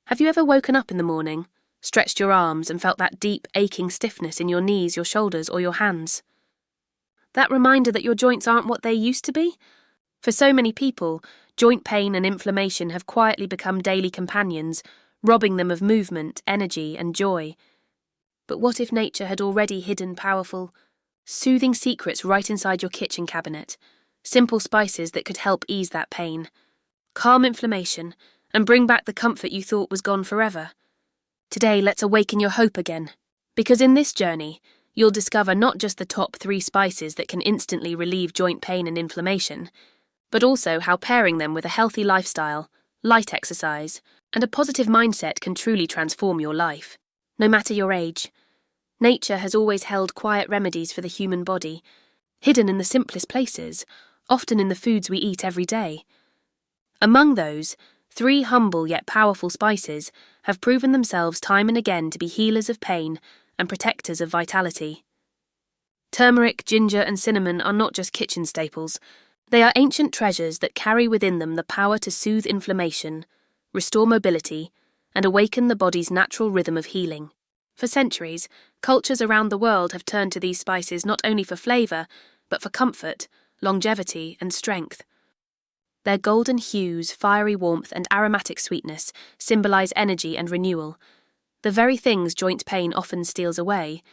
Have you ever woken up in the morning, stretched your arms and felt that deep, aching stiffness in your knees, your shoulders, or your hands? That reminder that your joints aren't what they used to be? For so many people, joint pain and inflammation have quietly become daily companions, robbing them of movement, energy, and joy. But what if nature had already hidden powerful, soothing secrets right inside your kitchen cabinet? Simple spices that could help ease that pain, calm inflammation, and bring back the comfort you thought was gone forever. Today, let's awaken your hope again. Because in this journey, you'll discover not just the top 3 spices that can instantly relieve joint pain and inflammation, but also how pairing them with a healthy lifestyle, light exercise, and a positive mindset can truly transform your life. No matter your age, nature has always held quiet remedies for the human body, hidden in the simplest places, often in the foods we eat every day. Among those, 3 humble yet powerful spices have proven themselves time and again to be healers of pain and protectors of vitality. Turmeric, ginger, and cinnamon are not just kitchen staples. They are ancient treasures that carry within them the power to soothe inflammation, restore mobility, and awaken the body's natural rhythm of healing. For centuries, cultures around the world have turned to these spices not only for flavour, but for comfort, longevity, and strength. Their golden hues, fiery warmth, and aromatic sweetness symbolise energy and renewal, the very things joint pain often steals away.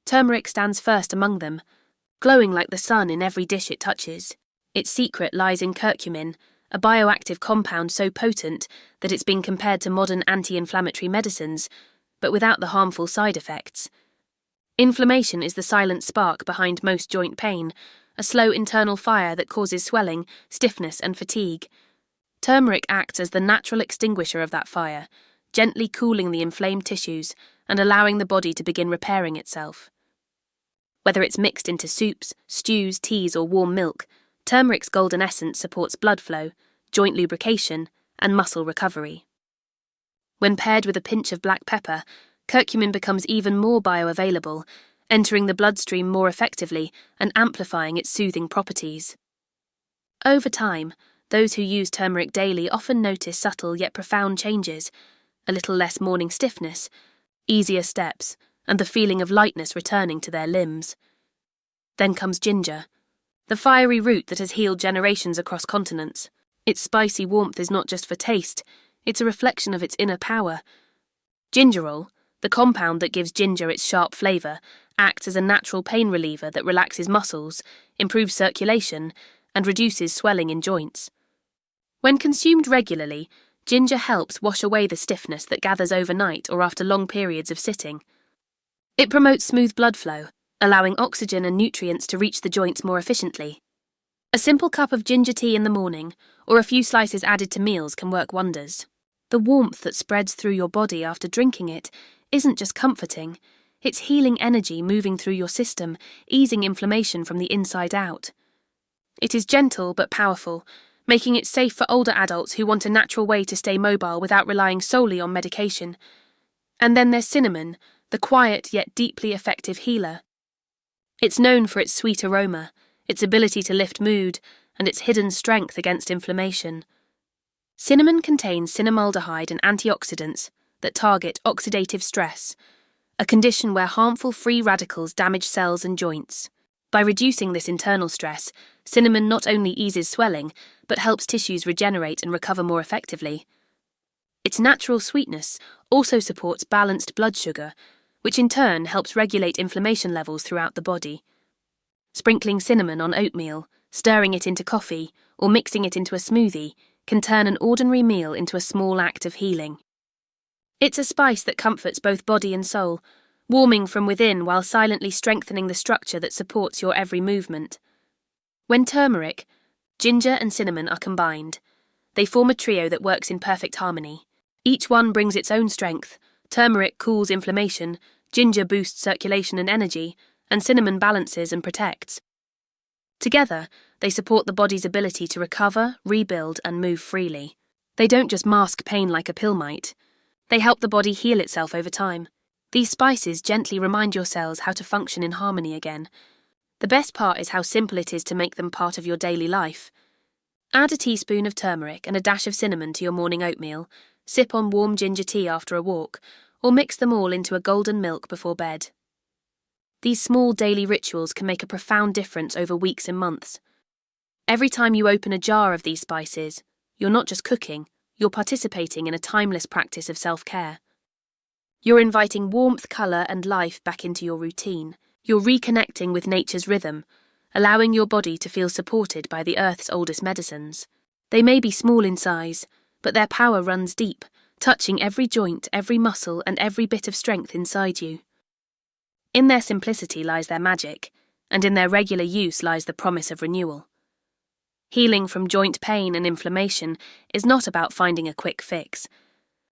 Turmeric stands first among them, glowing like the sun in every dish it touches. Its secret lies in curcumin, a bioactive compound so potent that it's been compared to modern anti-inflammatory medicines, but without the harmful side effects. Inflammation is the silent spark behind most joint pain, a slow internal fire that causes swelling, stiffness, and fatigue. Turmeric acts as the natural extinguisher of that fire, gently cooling the inflamed tissues and allowing the body to begin repairing itself. Whether it's mixed into soups, stews, teas, or warm milk, turmeric's golden essence supports blood flow, joint lubrication, and muscle recovery. When paired with a pinch of black pepper, curcumin becomes even more bioavailable, entering the bloodstream more effectively and amplifying its soothing properties. Over time, those who use turmeric daily often notice subtle yet profound changes: a little less morning stiffness, easier steps, and the feeling of lightness returning to their limbs. Then comes ginger, the fiery root that has healed generations across continents. Its spicy warmth is not just for taste, it's a reflection of its inner power. Gingerol, the compound that gives ginger its sharp flavour, acts as a natural pain reliever that relaxes muscles, improves circulation, and reduces swelling in joints. When consumed regularly, ginger helps wash away the stiffness that gathers overnight or after long periods of sitting. It promotes smooth blood flow, allowing oxygen and nutrients to reach the joints more efficiently. A simple cup of ginger tea in the morning, or a few slices added to meals, can work wonders. The warmth that spreads through your body after drinking it isn't just comforting, it's healing energy moving through your system, easing inflammation from the inside out. It is gentle but powerful, making it safe for older adults who want a natural way to stay mobile without relying solely on medication. And then there's cinnamon, the quiet yet deeply effective healer. It's known for its sweet aroma, its ability to lift mood, and its hidden strength against inflammation. Cinnamon contains cinnamaldehyde and antioxidants that target oxidative stress, a condition where harmful free radicals damage cells and joints. By reducing this internal stress, cinnamon not only eases swelling, but helps tissues regenerate and recover more effectively. Its natural sweetness also supports balanced blood sugar, which in turn helps regulate inflammation levels throughout the body. Sprinkling cinnamon on oatmeal, stirring it into coffee, or mixing it into a smoothie can turn an ordinary meal into a small act of healing. It's a spice that comforts both body and soul, warming from within while silently strengthening the structure that supports your every movement. When turmeric, ginger, and cinnamon are combined, they form a trio that works in perfect harmony. Each one brings its own strength. Turmeric cools inflammation, ginger boosts circulation and energy, and cinnamon balances and protects. Together, they support the body's ability to recover, rebuild, and move freely. They don't just mask pain like a pill might. They help the body heal itself over time. These spices gently remind your cells how to function in harmony again. The best part is how simple it is to make them part of your daily life. Add a teaspoon of turmeric and a dash of cinnamon to your morning oatmeal, sip on warm ginger tea after a walk, or mix them all into a golden milk before bed. These small daily rituals can make a profound difference over weeks and months. Every time you open a jar of these spices, you're not just cooking, you're participating in a timeless practice of self-care. You're inviting warmth, colour, and life back into your routine. You're reconnecting with nature's rhythm, allowing your body to feel supported by the earth's oldest medicines. They may be small in size, but their power runs deep, touching every joint, every muscle, and every bit of strength inside you. In their simplicity lies their magic, and in their regular use lies the promise of renewal. Healing from joint pain and inflammation is not about finding a quick fix.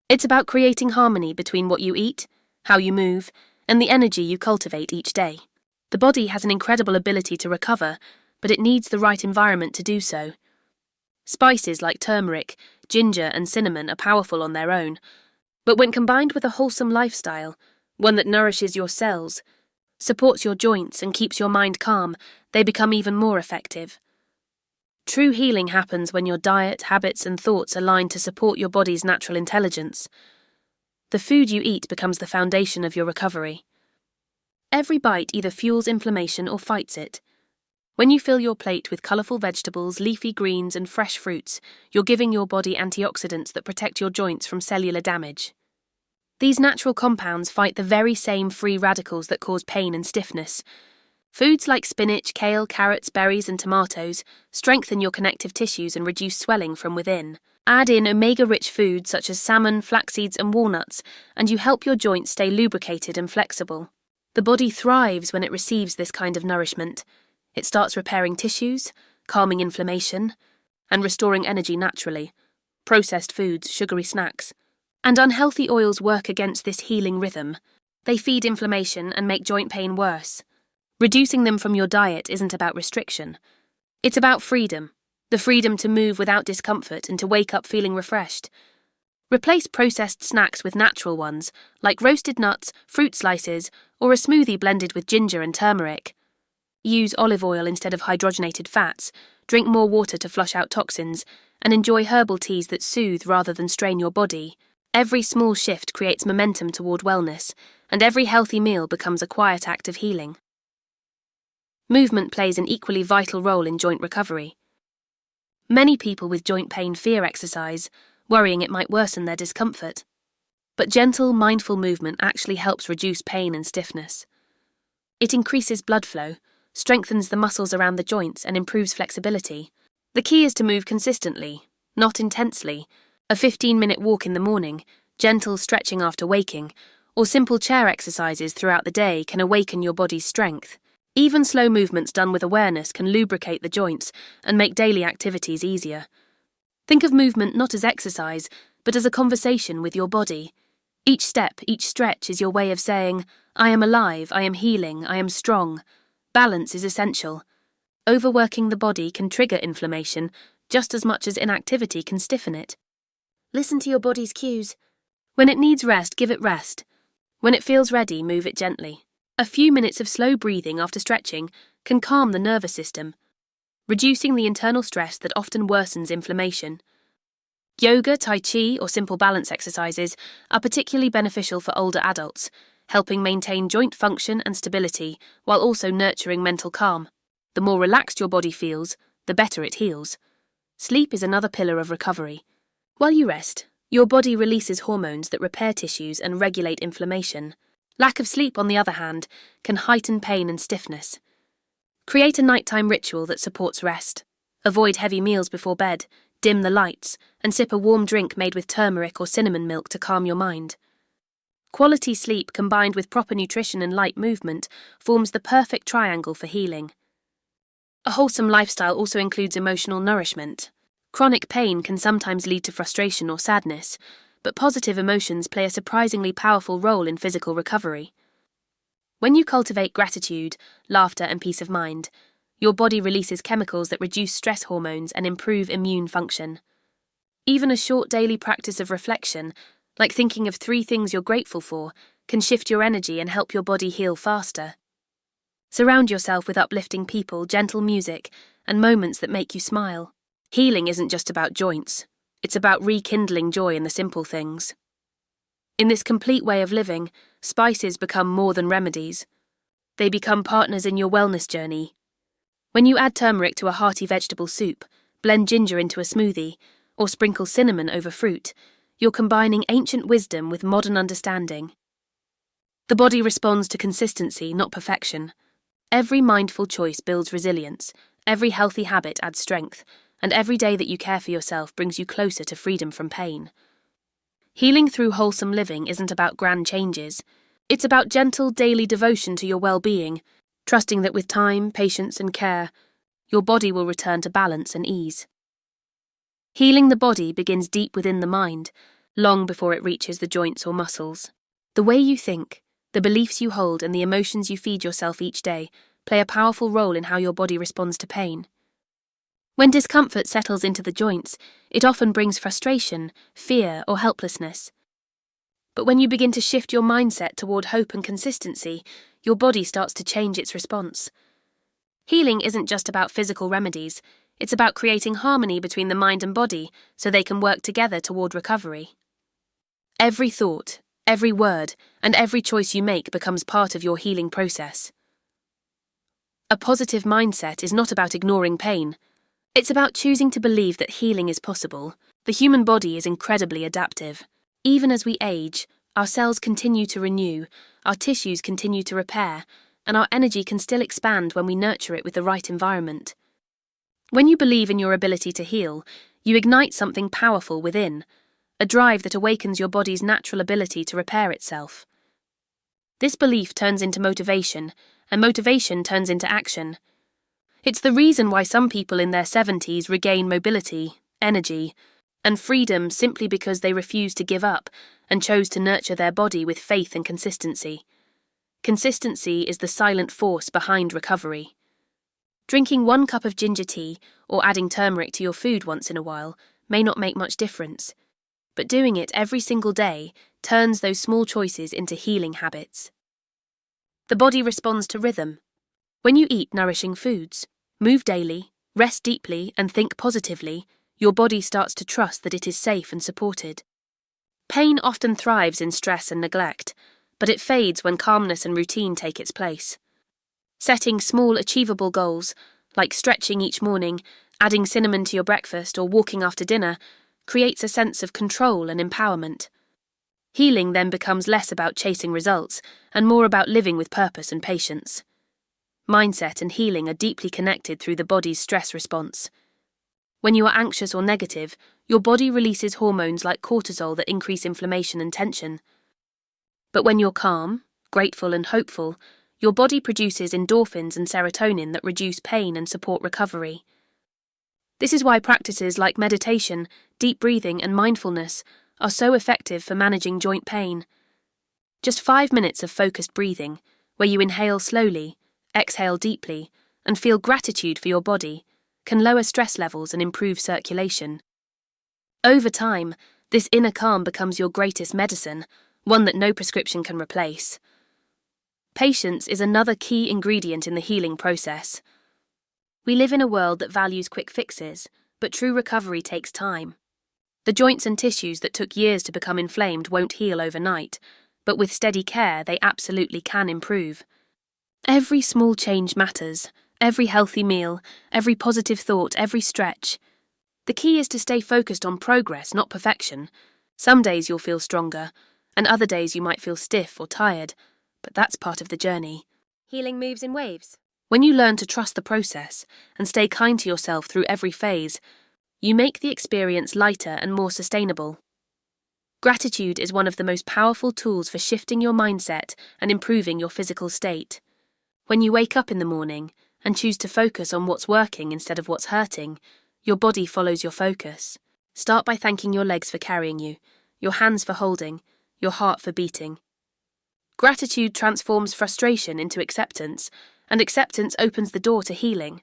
It's about creating harmony between what you eat, how you move, and the energy you cultivate each day. The body has an incredible ability to recover, but it needs the right environment to do so. Spices like turmeric, ginger, and cinnamon are powerful on their own, but when combined with a wholesome lifestyle, one that nourishes your cells, supports your joints, and keeps your mind calm, they become even more effective. True healing happens when your diet, habits, and thoughts align to support your body's natural intelligence. The food you eat becomes the foundation of your recovery. Every bite either fuels inflammation or fights it. When you fill your plate with colourful vegetables, leafy greens, and fresh fruits, you're giving your body antioxidants that protect your joints from cellular damage. These natural compounds fight the very same free radicals that cause pain and stiffness. Foods like spinach, kale, carrots, berries, and tomatoes strengthen your connective tissues and reduce swelling from within. Add in omega-rich foods such as salmon, flax seeds, and walnuts, and you help your joints stay lubricated and flexible. The body thrives when it receives this kind of nourishment. It starts repairing tissues, calming inflammation, and restoring energy naturally. Processed foods, sugary snacks, and unhealthy oils work against this healing rhythm. They feed inflammation and make joint pain worse. Reducing them from your diet isn't about restriction. It's about freedom, the freedom to move without discomfort and to wake up feeling refreshed. Replace processed snacks with natural ones, like roasted nuts, fruit slices, or a smoothie blended with ginger and turmeric. Use olive oil instead of hydrogenated fats, drink more water to flush out toxins, and enjoy herbal teas that soothe rather than strain your body. Every small shift creates momentum toward wellness, and every healthy meal becomes a quiet act of healing. Movement plays an equally vital role in joint recovery. Many people with joint pain fear exercise, worrying it might worsen their discomfort. But gentle, mindful movement actually helps reduce pain and stiffness. It increases blood flow, strengthens the muscles around the joints, and improves flexibility. The key is to move consistently, not intensely. A 15-minute walk in the morning, gentle stretching after waking, or simple chair exercises throughout the day can awaken your body's strength. Even slow movements done with awareness can lubricate the joints and make daily activities easier. Think of movement not as exercise, but as a conversation with your body. Each step, each stretch is your way of saying, I am alive, I am healing, I am strong. Balance is essential. Overworking the body can trigger inflammation just as much as inactivity can stiffen it. Listen to your body's cues. When it needs rest, give it rest. When it feels ready, move it gently. A few minutes of slow breathing after stretching can calm the nervous system, reducing the internal stress that often worsens inflammation. Yoga, tai chi, or simple balance exercises are particularly beneficial for older adults, helping maintain joint function and stability while also nurturing mental calm. The more relaxed your body feels, the better it heals. Sleep is another pillar of recovery. While you rest, your body releases hormones that repair tissues and regulate inflammation. Lack of sleep, on the other hand, can heighten pain and stiffness. Create a nighttime ritual that supports rest. Avoid heavy meals before bed, dim the lights, and sip a warm drink made with turmeric or cinnamon milk to calm your mind. Quality sleep combined with proper nutrition and light movement forms the perfect triangle for healing. A wholesome lifestyle also includes emotional nourishment. Chronic pain can sometimes lead to frustration or sadness, but positive emotions play a surprisingly powerful role in physical recovery. When you cultivate gratitude, laughter, and peace of mind, your body releases chemicals that reduce stress hormones and improve immune function. Even a short daily practice of reflection, like thinking of 3 things you're grateful for, can shift your energy and help your body heal faster. Surround yourself with uplifting people, gentle music, and moments that make you smile. Healing isn't just about joints. It's about rekindling joy in the simple things. In this complete way of living, spices become more than remedies. They become partners in your wellness journey. When you add turmeric to a hearty vegetable soup, blend ginger into a smoothie, or sprinkle cinnamon over fruit, you're combining ancient wisdom with modern understanding. The body responds to consistency, not perfection. Every mindful choice builds resilience, every healthy habit adds strength, and every day that you care for yourself brings you closer to freedom from pain. Healing through wholesome living isn't about grand changes. It's about gentle daily devotion to your well-being, trusting that with time, patience, and care, your body will return to balance and ease. Healing the body begins deep within the mind, long before it reaches the joints or muscles. The way you think, the beliefs you hold, and the emotions you feed yourself each day play a powerful role in how your body responds to pain. When discomfort settles into the joints, it often brings frustration, fear, or helplessness. But when you begin to shift your mindset toward hope and consistency, your body starts to change its response. Healing isn't just about physical remedies, it's about creating harmony between the mind and body so they can work together toward recovery. Every thought, every word, and every choice you make becomes part of your healing process. A positive mindset is not about ignoring pain. It's about choosing to believe that healing is possible. The human body is incredibly adaptive. Even as we age, our cells continue to renew, our tissues continue to repair, and our energy can still expand when we nurture it with the right environment. When you believe in your ability to heal, you ignite something powerful within, a drive that awakens your body's natural ability to repair itself. This belief turns into motivation, and motivation turns into action. It's the reason why some people in their 70s regain mobility, energy, and freedom simply because they refused to give up and chose to nurture their body with faith and consistency. Consistency is the silent force behind recovery. Drinking 1 cup of ginger tea or adding turmeric to your food once in a while may not make much difference, but doing it every single day turns those small choices into healing habits. The body responds to rhythm. When you eat nourishing foods, move daily, rest deeply, and think positively, your body starts to trust that it is safe and supported. Pain often thrives in stress and neglect, but it fades when calmness and routine take its place. Setting small, achievable goals, like stretching each morning, adding cinnamon to your breakfast, or walking after dinner, creates a sense of control and empowerment. Healing then becomes less about chasing results and more about living with purpose and patience. Mindset and healing are deeply connected through the body's stress response. When you are anxious or negative, your body releases hormones like cortisol that increase inflammation and tension. But when you're calm, grateful, and hopeful, your body produces endorphins and serotonin that reduce pain and support recovery. This is why practices like meditation, deep breathing, and mindfulness are so effective for managing joint pain. Just 5 minutes of focused breathing, where you inhale slowly, exhale deeply, and feel gratitude for your body, can lower stress levels and improve circulation. Over time, this inner calm becomes your greatest medicine, one that no prescription can replace. Patience is another key ingredient in the healing process. We live in a world that values quick fixes, but true recovery takes time. The joints and tissues that took years to become inflamed won't heal overnight, but with steady care they absolutely can improve. Every small change matters, every healthy meal, every positive thought, every stretch. The key is to stay focused on progress, not perfection. Some days you'll feel stronger, and other days you might feel stiff or tired, but that's part of the journey. Healing moves in waves. When you learn to trust the process and stay kind to yourself through every phase, you make the experience lighter and more sustainable. Gratitude is one of the most powerful tools for shifting your mindset and improving your physical state. When you wake up in the morning and choose to focus on what's working instead of what's hurting, your body follows your focus. Start by thanking your legs for carrying you, your hands for holding, your heart for beating. Gratitude transforms frustration into acceptance, and acceptance opens the door to healing.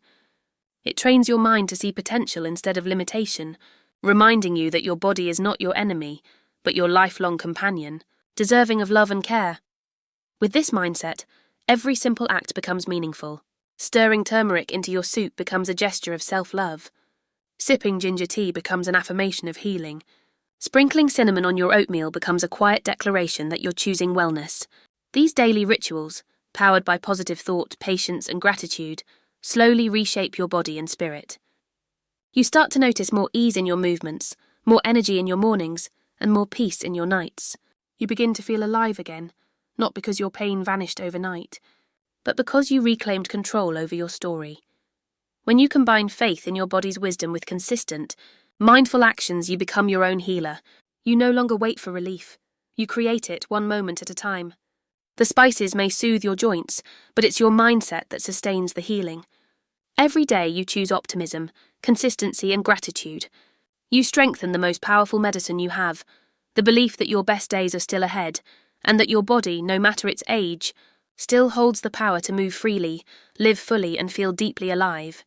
It trains your mind to see potential instead of limitation, reminding you that your body is not your enemy, but your lifelong companion, deserving of love and care. With this mindset, every simple act becomes meaningful. Stirring turmeric into your soup becomes a gesture of self-love. Sipping ginger tea becomes an affirmation of healing. Sprinkling cinnamon on your oatmeal becomes a quiet declaration that you're choosing wellness. These daily rituals, powered by positive thought, patience, and gratitude, slowly reshape your body and spirit. You start to notice more ease in your movements, more energy in your mornings, and more peace in your nights. You begin to feel alive again, not because your pain vanished overnight, but because you reclaimed control over your story. When you combine faith in your body's wisdom with consistent, mindful actions, you become your own healer. You no longer wait for relief. You create it one moment at a time. The spices may soothe your joints, but it's your mindset that sustains the healing. Every day you choose optimism, consistency, and gratitude. You strengthen the most powerful medicine you have, the belief that your best days are still ahead, and that your body, no matter its age, still holds the power to move freely, live fully, and feel deeply alive.